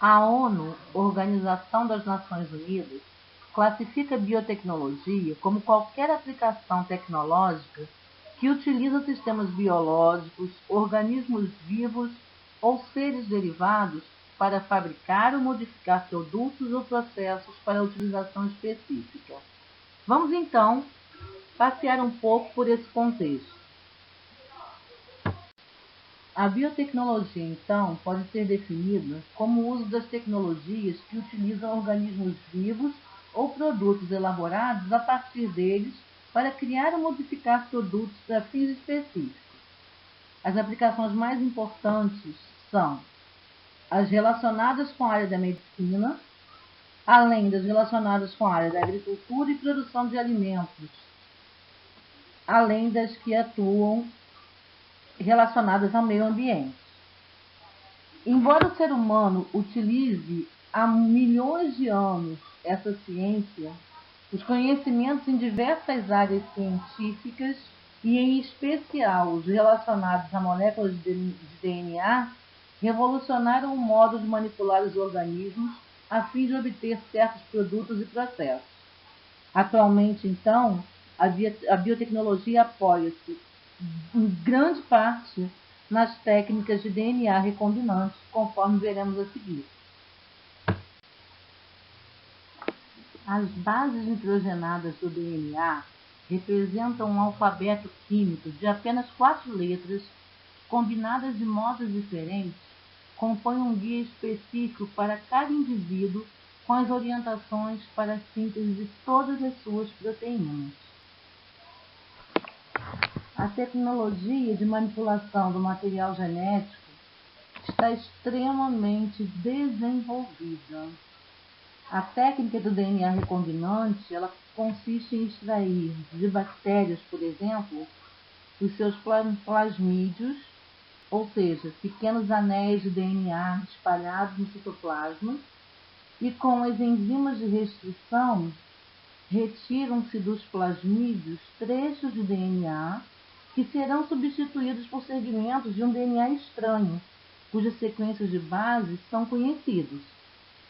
A ONU, Organização das Nações Unidas, classifica a biotecnologia como qualquer aplicação tecnológica que utiliza sistemas biológicos, organismos vivos ou seres derivados para fabricar ou modificar produtos ou processos para utilização específica. Vamos então passear um pouco por esse contexto. A biotecnologia, então, pode ser definida como o uso das tecnologias que utilizam organismos vivos ou produtos elaborados a partir deles para criar ou modificar produtos para fins específicos. As aplicações mais importantes são as relacionadas com a área da medicina, além das relacionadas com a área da agricultura e produção de alimentos, além das que atuam relacionadas ao meio ambiente. Embora o ser humano utilize há milhões de anos essa ciência, os conhecimentos em diversas áreas científicas e, em especial, os relacionados a moléculas de DNA, revolucionaram o modo de manipular os organismos a fim de obter certos produtos e processos. Atualmente, então, a biotecnologia apoia-se em grande parte nas técnicas de DNA recombinante, conforme veremos a seguir. As bases nitrogenadas do DNA representam um alfabeto químico de apenas 4 letras, combinadas de modos diferentes, compõem um guia específico para cada indivíduo com as orientações para a síntese de todas as suas proteínas. A tecnologia de manipulação do material genético está extremamente desenvolvida. A técnica do DNA recombinante, ela consiste em extrair de bactérias, por exemplo, os seus plasmídios, ou seja, pequenos anéis de DNA espalhados no citoplasma, e com as enzimas de restrição, retiram-se dos plasmídios trechos de DNA que serão substituídos por segmentos de um DNA estranho, cujas sequências de bases são conhecidas.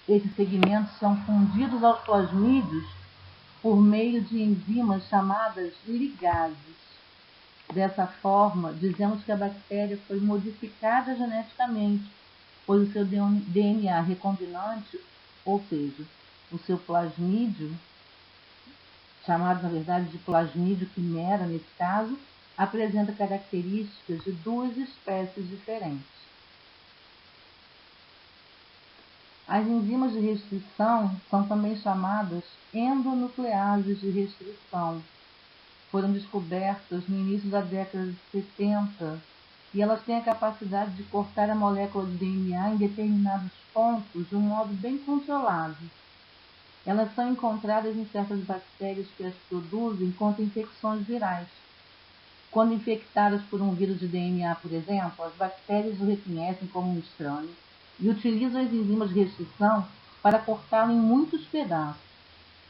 Esses segmentos são fundidos aos plasmídios por meio de enzimas chamadas ligases. Dessa forma, dizemos que a bactéria foi modificada geneticamente, pois o seu DNA recombinante, ou seja, o seu plasmídio, chamado na verdade de plasmídio quimera nesse caso, apresenta características de 2 espécies diferentes. As enzimas de restrição são também chamadas endonucleases de restrição. Foram descobertas no início da década de 70 e elas têm a capacidade de cortar a molécula de DNA em determinados pontos de um modo bem controlado. Elas são encontradas em certas bactérias que as produzem contra infecções virais. Quando infectadas por um vírus de DNA, por exemplo, as bactérias o reconhecem como um estranho e utilizam as enzimas de restrição para cortá-lo em muitos pedaços.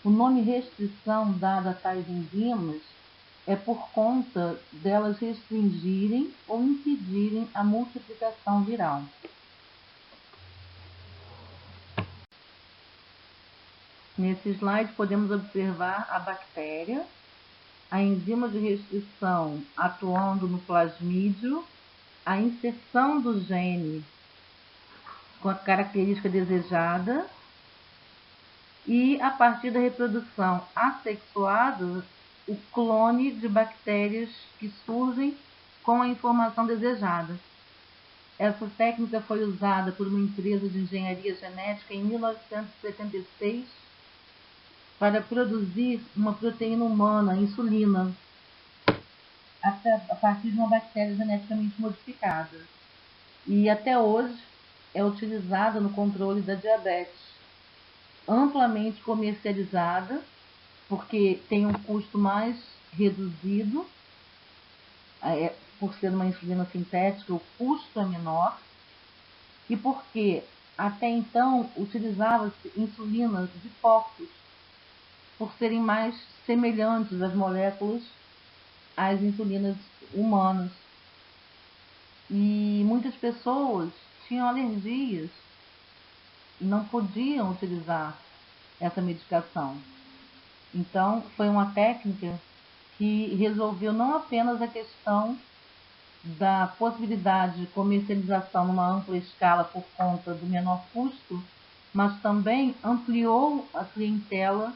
O nome restrição dado a tais enzimas é por conta delas restringirem ou impedirem a multiplicação viral. Nesse slide podemos observar a bactéria, a enzima de restrição atuando no plasmídio, a inserção do gene com a característica desejada e, a partir da reprodução assexuada, o clone de bactérias que surgem com a informação desejada. Essa técnica foi usada por uma empresa de engenharia genética em 1976 para produzir uma proteína humana, a insulina, a partir de uma bactéria geneticamente modificada. E até hoje é utilizada no controle da diabetes, amplamente comercializada, porque tem um custo mais reduzido, por ser uma insulina sintética, o custo é menor, e porque até então utilizava-se insulinas de porcos, por serem mais semelhantes às moléculas às insulinas humanas. E muitas pessoas tinham alergias não podiam utilizar essa medicação. Então, foi uma técnica que resolveu não apenas a questão da possibilidade de comercialização numa ampla escala por conta do menor custo, mas também ampliou a clientela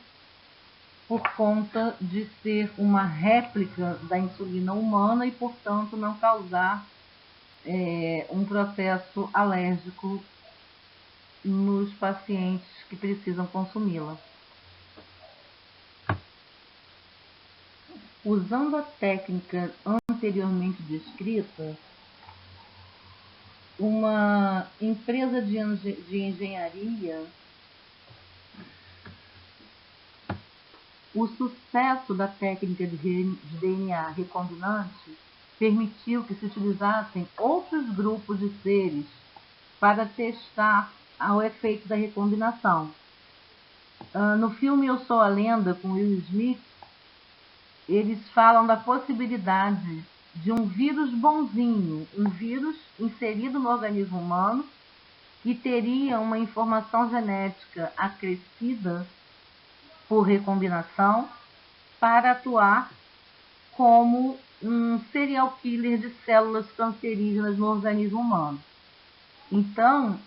por conta de ser uma réplica da insulina humana e, portanto, não causar um processo alérgico nos pacientes que precisam consumi-la. Usando a técnica anteriormente descrita, uma empresa de engenharia, o sucesso da técnica de DNA recombinante permitiu que se utilizassem outros grupos de seres para testar o efeito da recombinação. No filme Eu Sou a Lenda, com Will Smith, eles falam da possibilidade de um vírus bonzinho, um vírus inserido no organismo humano, que teria uma informação genética acrescida por recombinação para atuar como um serial killer de células cancerígenas no organismo humano. Então,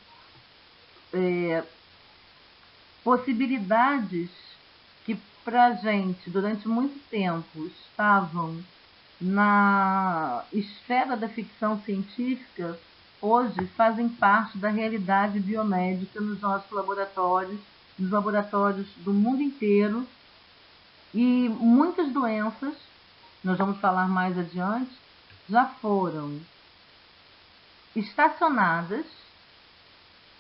possibilidades que para a gente durante muito tempo estavam na esfera da ficção científica, hoje fazem parte da realidade biomédica nos nossos laboratórios, nos laboratórios do mundo inteiro, e muitas doenças, nós vamos falar mais adiante, já foram estacionadas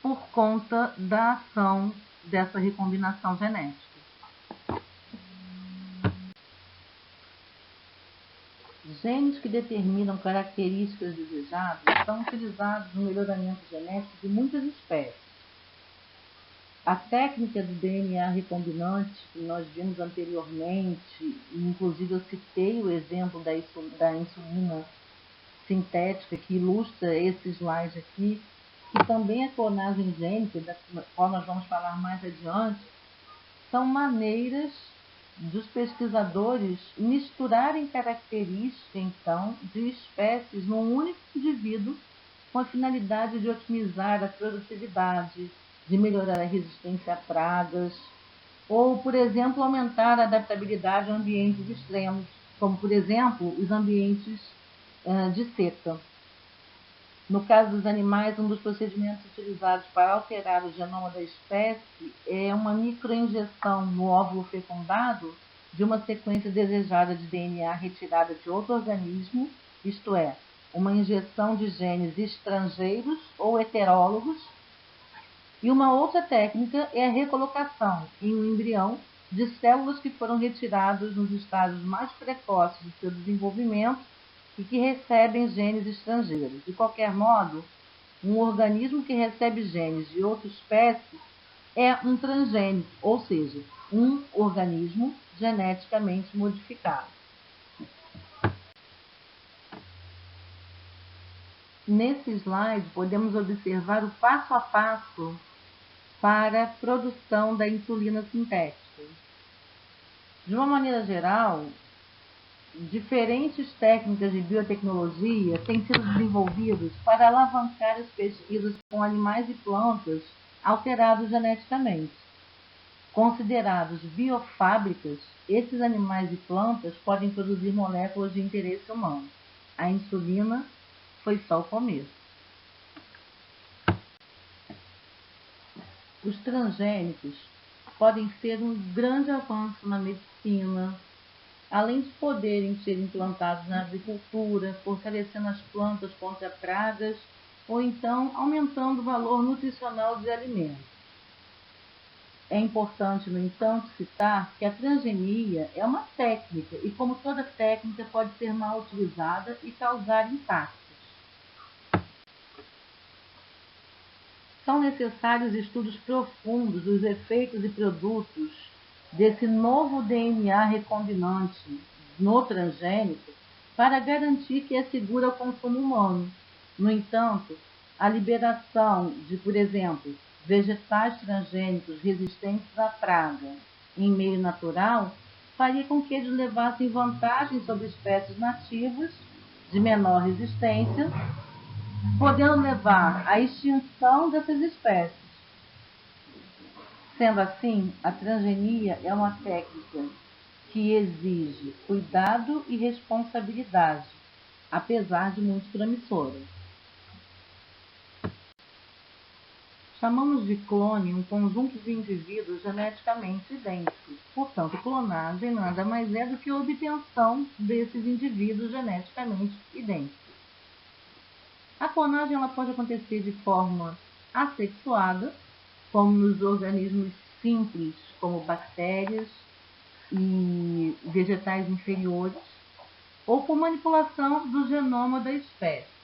por conta da ação dessa recombinação genética. Genes que determinam características desejadas são utilizados no melhoramento genético de muitas espécies. A técnica do DNA recombinante, que nós vimos anteriormente, inclusive eu citei o exemplo da insulina sintética, que ilustra esse slide aqui, que também a clonagem gênica, da qual nós vamos falar mais adiante, são maneiras dos pesquisadores misturarem características, então, de espécies num único indivíduo, com a finalidade de otimizar a produtividade, de melhorar a resistência a pragas, ou, por exemplo, aumentar a adaptabilidade a ambientes extremos, como, por exemplo, os ambientes de seca. No caso dos animais, um dos procedimentos utilizados para alterar o genoma da espécie é uma microinjeção no óvulo fecundado de uma sequência desejada de DNA retirada de outro organismo, isto é, uma injeção de genes estrangeiros ou heterólogos. E uma outra técnica é a recolocação em um embrião de células que foram retiradas nos estágios mais precoces do seu desenvolvimento e que recebem genes estrangeiros. De qualquer modo, um organismo que recebe genes de outra espécie é um transgênico, ou seja, um organismo geneticamente modificado. Nesse slide, podemos observar o passo a passo para a produção da insulina sintética. De uma maneira geral, diferentes técnicas de biotecnologia têm sido desenvolvidas para alavancar as pesquisas com animais e plantas alterados geneticamente. Considerados biofábricas, esses animais e plantas podem produzir moléculas de interesse humano. A insulina foi só o começo. Os transgênicos podem ser um grande avanço na medicina, além de poderem ser implantados na agricultura, fortalecendo as plantas contra pragas ou então aumentando o valor nutricional dos alimentos. É importante, no entanto, citar que a transgenia é uma técnica e, como toda técnica, pode ser mal utilizada e causar impactos. São necessários estudos profundos dos efeitos e produtos desse novo DNA recombinante no transgênico para garantir que é seguro ao consumo humano. No entanto, a liberação de, por exemplo, vegetais transgênicos resistentes à praga em meio natural faria com que eles levassem vantagem sobre espécies nativas de menor resistência, podendo levar à extinção dessas espécies. Sendo assim, a transgenia é uma técnica que exige cuidado e responsabilidade, apesar de muito promissora. Chamamos de clone um conjunto de indivíduos geneticamente idênticos. Portanto, clonagem nada mais é do que a obtenção desses indivíduos geneticamente idênticos. A clonagem ela pode acontecer de forma assexuada, como nos organismos simples, como bactérias e vegetais inferiores, ou por manipulação do genoma da espécie,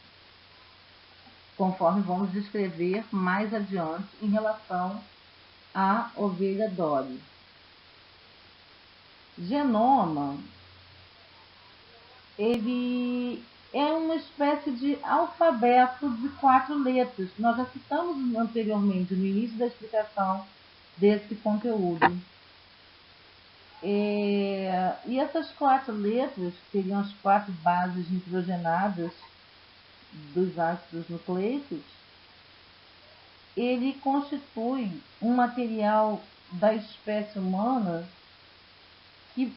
conforme vamos descrever mais adiante em relação à ovelha Dolly. Genoma, ele é uma espécie de alfabeto de 4 letras. Nós já citamos anteriormente, no início da explicação desse conteúdo. E essas 4 letras, que seriam as 4 bases nitrogenadas dos ácidos nucleicos, ele constitui um material da espécie humana que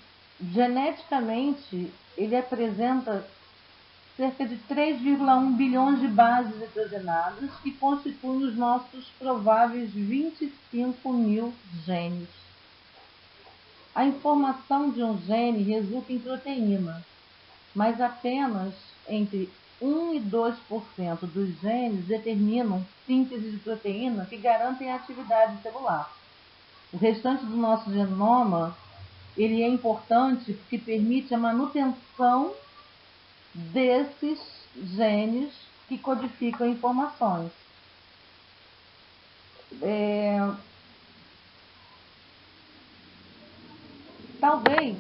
geneticamente ele apresenta cerca de 3,1 bilhões de bases nitrogenadas que constituem os nossos prováveis 25 mil genes. A informação de um gene resulta em proteína, mas apenas entre 1 e 2% dos genes determinam síntese de proteína que garantem a atividade celular. O restante do nosso genoma ele é importante porque permite a manutenção desses genes que codificam informações. Talvez,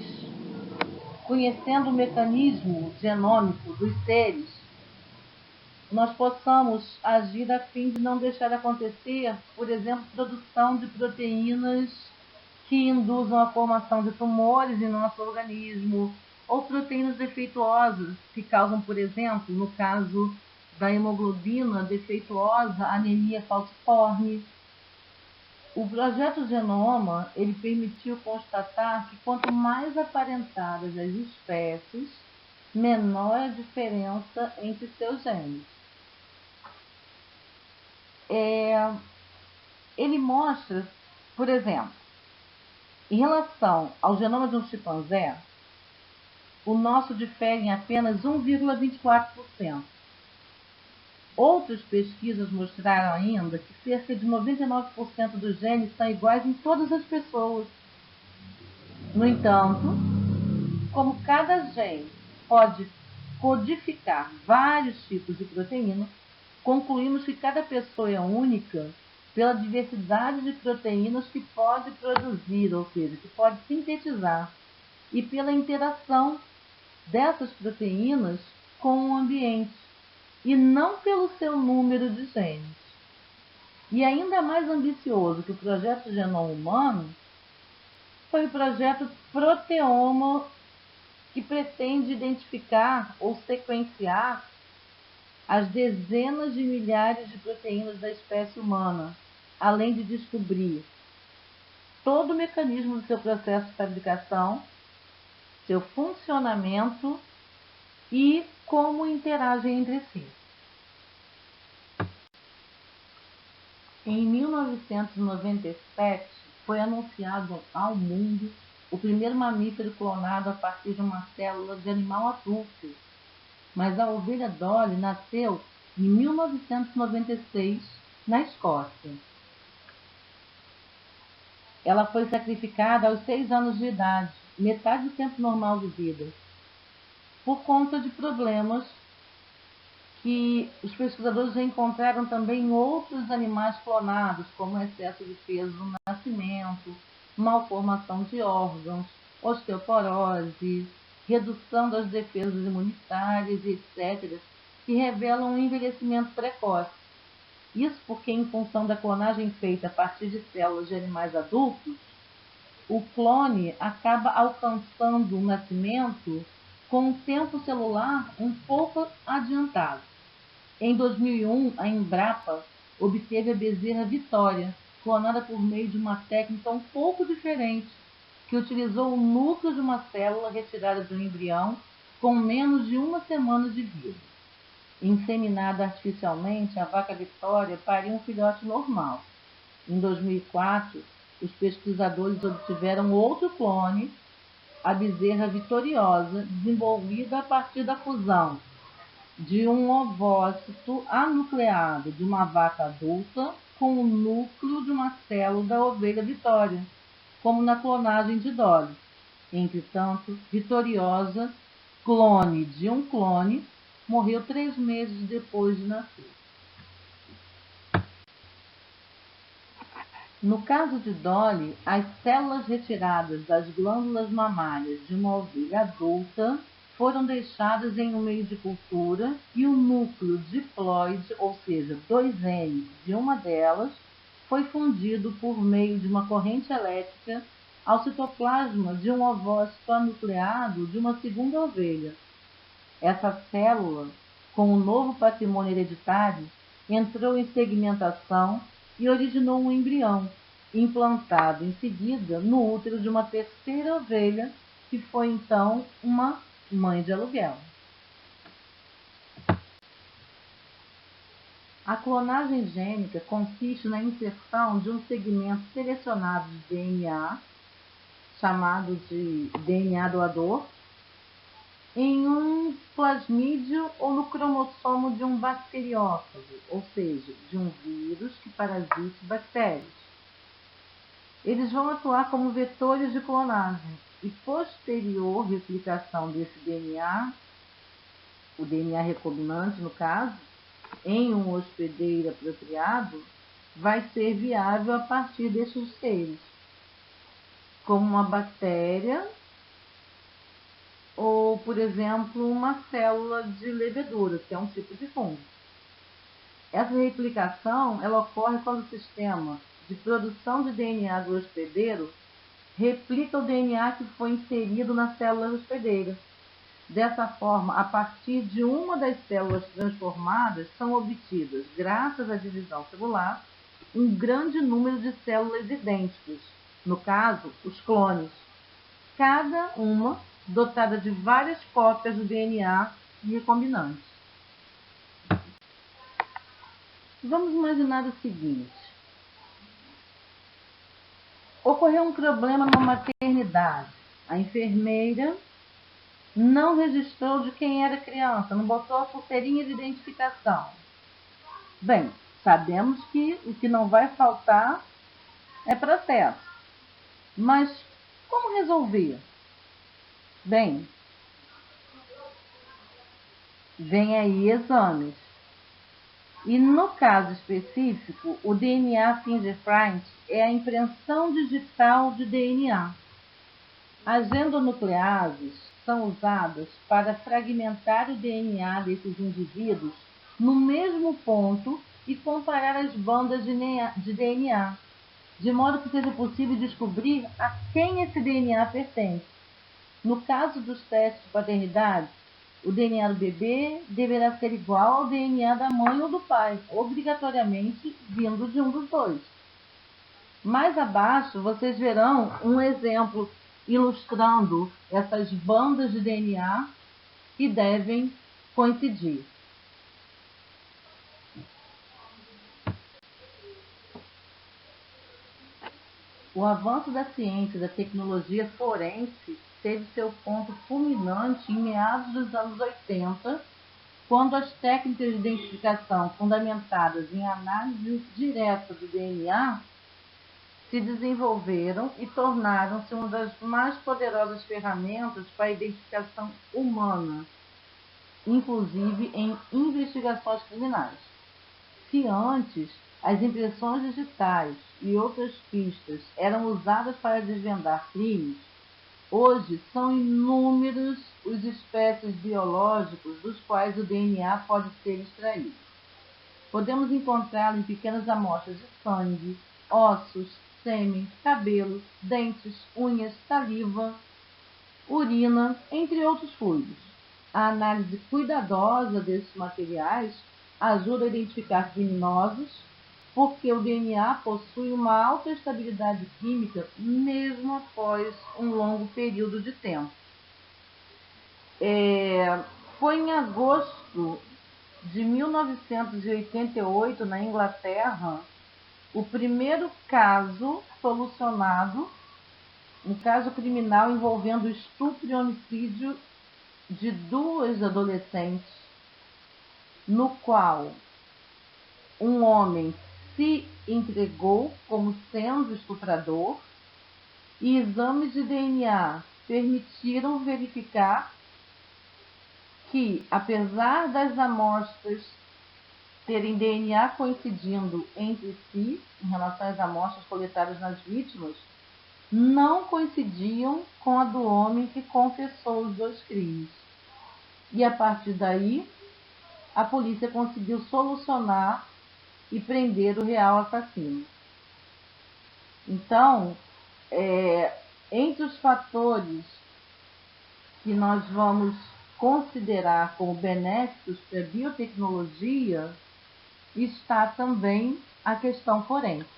conhecendo o mecanismo genômico dos seres, nós possamos agir a fim de não deixar acontecer, por exemplo, produção de proteínas que induzam a formação de tumores em nosso organismo, ou proteínas defeituosas que causam, por exemplo, no caso da hemoglobina defeituosa, anemia falciforme. O projeto Genoma ele permitiu constatar que quanto mais aparentadas as espécies, menor a diferença entre seus genes. Ele mostra, por exemplo, em relação ao genoma de um chimpanzé, o nosso difere em apenas 1,24%. Outras pesquisas mostraram ainda que cerca de 99% dos genes são iguais em todas as pessoas. No entanto, como cada gene pode codificar vários tipos de proteína, concluímos que cada pessoa é única pela diversidade de proteínas que pode produzir, ou seja, que pode sintetizar, e pela interação dessas proteínas com o ambiente, e não pelo seu número de genes. E ainda mais ambicioso que o projeto Genoma Humano foi o projeto Proteoma, que pretende identificar ou sequenciar as dezenas de milhares de proteínas da espécie humana, além de descobrir todo o mecanismo do seu processo de fabricação, seu funcionamento e como interagem entre si. Em 1997, foi anunciado ao mundo o primeiro mamífero clonado a partir de uma célula de animal adulto, mas a ovelha Dolly nasceu em 1996, na Escócia. Ela foi sacrificada aos 6 anos de idade, metade do tempo normal de vida, por conta de problemas que os pesquisadores já encontraram também em outros animais clonados, como excesso de peso no nascimento, malformação de órgãos, osteoporose, redução das defesas imunitárias, etc., que revelam um envelhecimento precoce. Isso porque, em função da clonagem feita a partir de células de animais adultos, o clone acaba alcançando o nascimento com um tempo celular um pouco adiantado. Em 2001, a Embrapa obteve a bezerra Vitória, clonada por meio de uma técnica um pouco diferente, que utilizou o núcleo de uma célula retirada de um embrião com menos de uma semana de vida. Inseminada artificialmente, a vaca Vitória pariu um filhote normal. Em 2004, os pesquisadores obtiveram outro clone, a bezerra Vitoriosa, desenvolvida a partir da fusão de um ovócito anucleado de uma vaca adulta com o núcleo de uma célula da ovelha Vitória, como na clonagem de Dolly. Entretanto, Vitoriosa, clone de um clone, morreu 3 meses depois de nascer. No caso de Dolly, as células retiradas das glândulas mamárias de uma ovelha adulta foram deixadas em um meio de cultura e o núcleo diploide, ou seja, 2N de uma delas, foi fundido por meio de uma corrente elétrica ao citoplasma de um ovócito anucleado de uma segunda ovelha. Essa célula, com o novo patrimônio hereditário, entrou em segmentação e originou um embrião, implantado em seguida no útero de uma terceira ovelha, que foi então uma mãe de aluguel. A clonagem gênica consiste na inserção de um segmento selecionado de DNA, chamado de DNA doador, em um plasmídio ou no cromossomo de um bacteriófago, ou seja, de um vírus que parasite bactérias. Eles vão atuar como vetores de clonagem e posterior replicação desse DNA, o DNA recombinante no caso, em um hospedeiro apropriado, vai ser viável a partir destes seres, como uma bactéria ou, por exemplo, uma célula de levedura, que é um tipo de fungo. Essa replicação ela ocorre quando o sistema de produção de DNA do hospedeiro replica o DNA que foi inserido na célula hospedeira. Dessa forma, a partir de uma das células transformadas, são obtidas, graças à divisão celular, um grande número de células idênticas, no caso, os clones, cada uma dotada de várias cópias do DNA recombinante. Vamos imaginar o seguinte: ocorreu um problema na maternidade. A enfermeira não registrou de quem era a criança, não botou a pulseirinha de identificação. Bem, sabemos que o que não vai faltar é processo. Mas como resolver? Bem, vem aí exames. E no caso específico, o DNA fingerprint é a impressão digital de DNA. As endonucleases são usadas para fragmentar o DNA desses indivíduos no mesmo ponto e comparar as bandas de DNA, de modo que seja possível descobrir a quem esse DNA pertence. No caso dos testes de paternidade, o DNA do bebê deverá ser igual ao DNA da mãe ou do pai, obrigatoriamente vindo de um dos dois. Mais abaixo, vocês verão um exemplo ilustrando essas bandas de DNA que devem coincidir. O avanço da ciência e da tecnologia forense teve seu ponto culminante em meados dos anos 80, quando as técnicas de identificação fundamentadas em análise direta do DNA se desenvolveram e tornaram-se uma das mais poderosas ferramentas para a identificação humana, inclusive em investigações criminais. Se antes as impressões digitais e outras pistas eram usadas para desvendar crimes, hoje são inúmeros os espécies biológicos dos quais o DNA pode ser extraído. podemos encontrá-lo em pequenas amostras de sangue, ossos, sêmen, cabelo, dentes, unhas, saliva, urina, entre outros fluidos. A análise cuidadosa desses materiais ajuda a identificar criminosos, porque o DNA possui uma alta estabilidade química mesmo após um longo período de tempo. Foi em agosto de 1988, na Inglaterra, o primeiro caso solucionado, um caso criminal envolvendo estupro e homicídio de 2 adolescentes, no qual um homem se entregou como sendo estuprador e exames de DNA permitiram verificar que, apesar das amostras terem DNA coincidindo entre si em relação às amostras coletadas nas vítimas, não coincidiam com a do homem que confessou os 2 crimes. E a partir daí, a polícia conseguiu solucionar e prender o real assassino. Então, entre os fatores que nós vamos considerar como benéficos para a biotecnologia, está também a questão forense.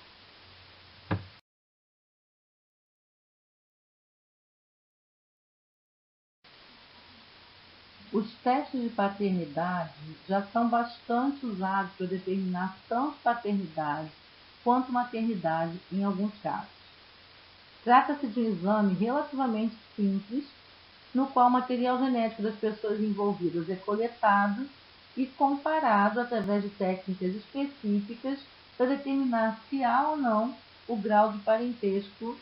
Os testes de paternidade já são bastante usados para determinar tanto paternidade quanto maternidade em alguns casos. Trata-se de um exame relativamente simples, no qual o material genético das pessoas envolvidas é coletado e comparado através de técnicas específicas para determinar se há ou não o grau de parentesco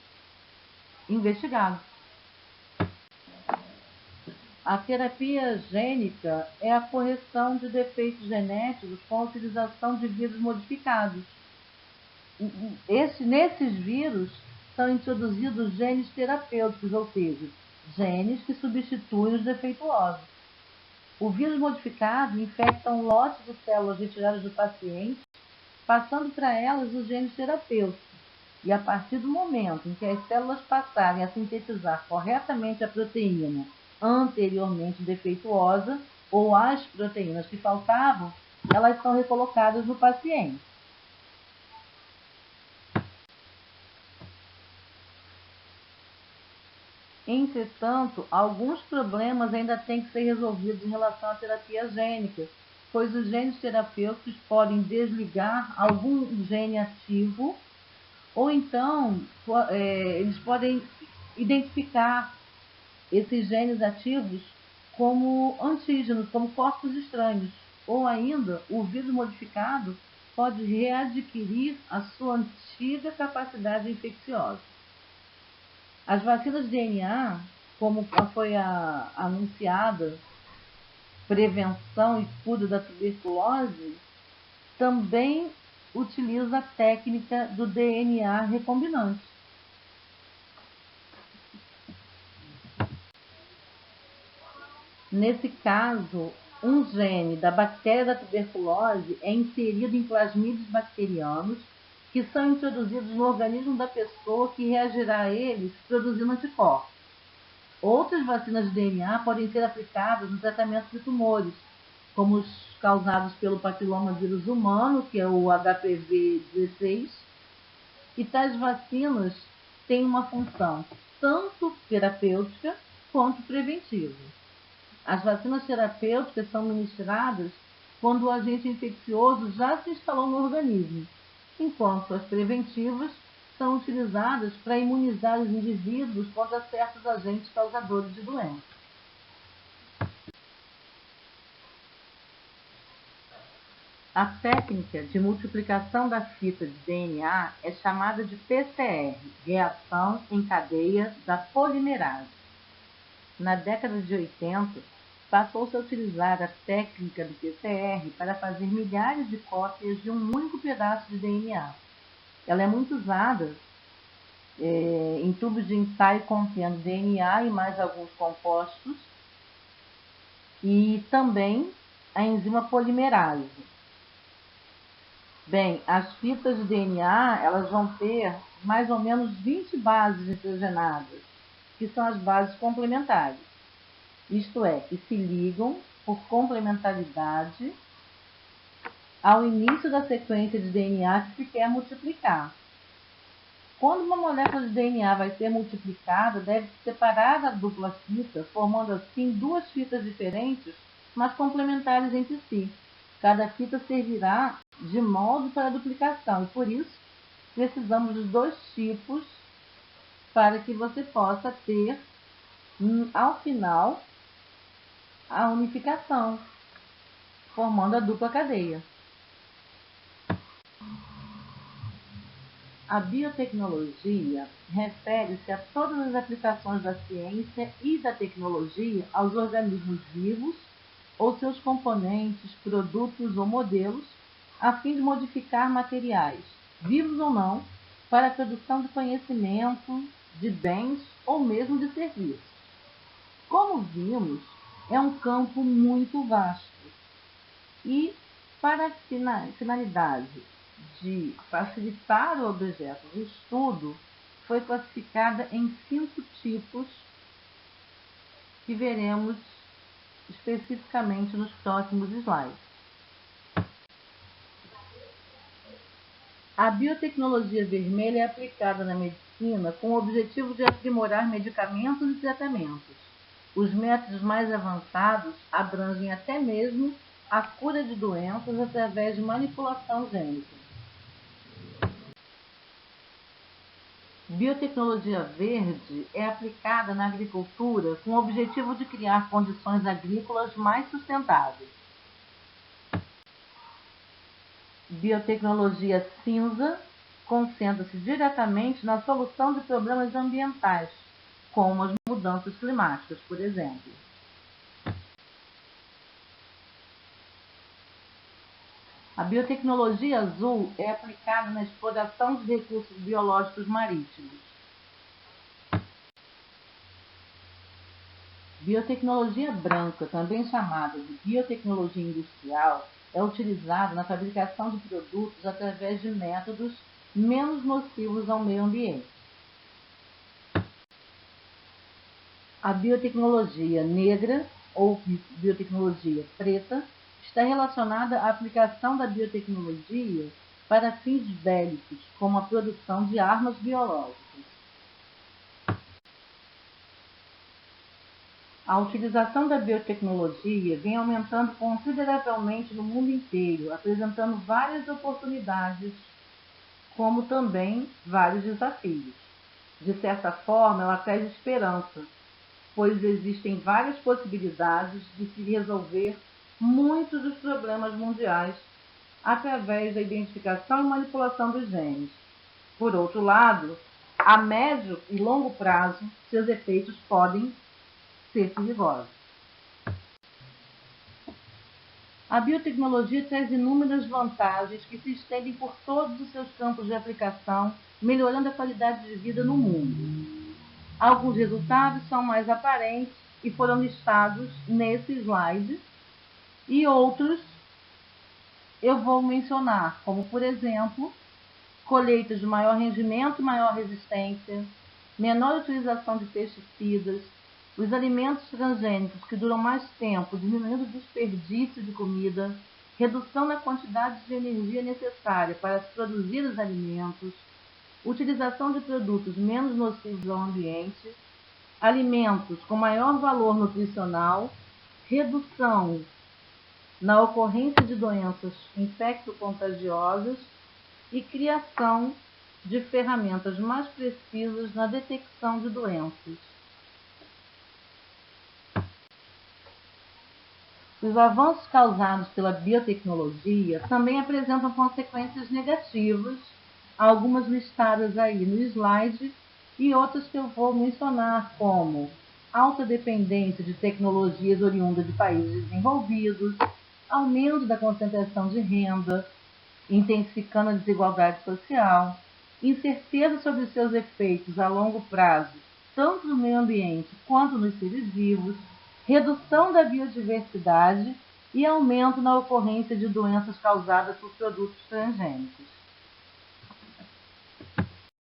investigado. A terapia gênica é a correção de defeitos genéticos com a utilização de vírus modificados. Nesses vírus são introduzidos genes terapêuticos, ou seja, genes que substituem os defeituosos. O vírus modificado infecta um lote de células retiradas do paciente, passando para elas os genes terapêuticos. E a partir do momento em que as células passarem a sintetizar corretamente a proteína anteriormente defeituosa, ou as proteínas que faltavam, elas são recolocadas no paciente. Entretanto, alguns problemas ainda têm que ser resolvidos em relação à terapia gênica, pois os genes terapêuticos podem desligar algum gene ativo, ou então eles podem identificar esses genes ativos como antígenos, como corpos estranhos, ou ainda o vírus modificado pode readquirir a sua antiga capacidade infecciosa. As vacinas de DNA, como foi anunciada, prevenção e cura da tuberculose, também utiliza a técnica do DNA recombinante. Nesse caso, um gene da bactéria da tuberculose é inserido em plasmídeos bacterianos que são introduzidos no organismo da pessoa, que reagirá a eles produzindo anticorpos. Outras vacinas de DNA podem ser aplicadas no tratamento de tumores, como os causados pelo papilomavírus humano, que é o HPV-16, e tais vacinas têm uma função tanto terapêutica quanto preventiva. As vacinas terapêuticas são ministradas quando o agente infeccioso já se instalou no organismo, enquanto as preventivas são utilizadas para imunizar os indivíduos contra certos agentes causadores de doença. A técnica de multiplicação da fita de DNA é chamada de PCR, reação em cadeia da polimerase. Na década de 80, passou-se a utilizar a técnica do PCR para fazer milhares de cópias de um único pedaço de DNA. Ela é muito usada em tubos de ensaio contendo DNA e mais alguns compostos, e também a enzima polimerase. Bem, as fitas de DNA, elas vão ter mais ou menos 20 bases nitrogenadas, que são as bases complementares. Isto é, que se ligam por complementaridade ao início da sequência de DNA que se quer multiplicar. Quando uma molécula de DNA vai ser multiplicada, deve-se separar a dupla fita, formando assim duas fitas diferentes, mas complementares entre si. Cada fita servirá de molde para a duplicação, e por isso precisamos de dois tipos para que você possa ter, ao final, a unificação, formando a dupla cadeia. A biotecnologia refere-se a todas as aplicações da ciência e da tecnologia aos organismos vivos ou seus componentes, produtos ou modelos, a fim de modificar materiais, vivos ou não, para a produção de conhecimento, de bens ou mesmo de serviços. Como vimos, é um campo muito vasto e, para a finalidade de facilitar o objeto de estudo, foi classificada em 5 tipos que veremos especificamente nos próximos slides. A biotecnologia vermelha é aplicada na medicina com o objetivo de aprimorar medicamentos e tratamentos. Os métodos mais avançados abrangem até mesmo a cura de doenças através de manipulação gênica. Biotecnologia verde é aplicada na agricultura com o objetivo de criar condições agrícolas mais sustentáveis. Biotecnologia cinza concentra-se diretamente na solução de problemas ambientais, como as mudanças climáticas, por exemplo. A biotecnologia azul é aplicada na exploração de recursos biológicos marítimos. Biotecnologia branca, também chamada de biotecnologia industrial, é utilizada na fabricação de produtos através de métodos menos nocivos ao meio ambiente. A biotecnologia negra, ou biotecnologia preta, está relacionada à aplicação da biotecnologia para fins bélicos, como a produção de armas biológicas. A utilização da biotecnologia vem aumentando consideravelmente no mundo inteiro, apresentando várias oportunidades, como também vários desafios. De certa forma, ela traz esperança, pois existem várias possibilidades de se resolver muitos dos problemas mundiais através da identificação e manipulação dos genes. Por outro lado, a médio e longo prazo, seus efeitos podem ser perigosos. A biotecnologia traz inúmeras vantagens que se estendem por todos os seus campos de aplicação, melhorando a qualidade de vida no mundo. Alguns resultados são mais aparentes e foram listados nesse slide, e outros eu vou mencionar, como por exemplo, colheitas de maior rendimento e maior resistência, menor utilização de pesticidas, os alimentos transgênicos que duram mais tempo, diminuindo o desperdício de comida, redução na quantidade de energia necessária para se produzir os alimentos, utilização de produtos menos nocivos ao ambiente, alimentos com maior valor nutricional, redução na ocorrência de doenças infecto-contagiosas e criação de ferramentas mais precisas na detecção de doenças. Os avanços causados pela biotecnologia também apresentam consequências negativas, algumas listadas aí no slide e outras que eu vou mencionar, como alta dependência de tecnologias oriundas de países desenvolvidos, aumento da concentração de renda, intensificando a desigualdade social, incerteza sobre os seus efeitos a longo prazo, tanto no meio ambiente quanto nos seres vivos, redução da biodiversidade e aumento na ocorrência de doenças causadas por produtos transgênicos.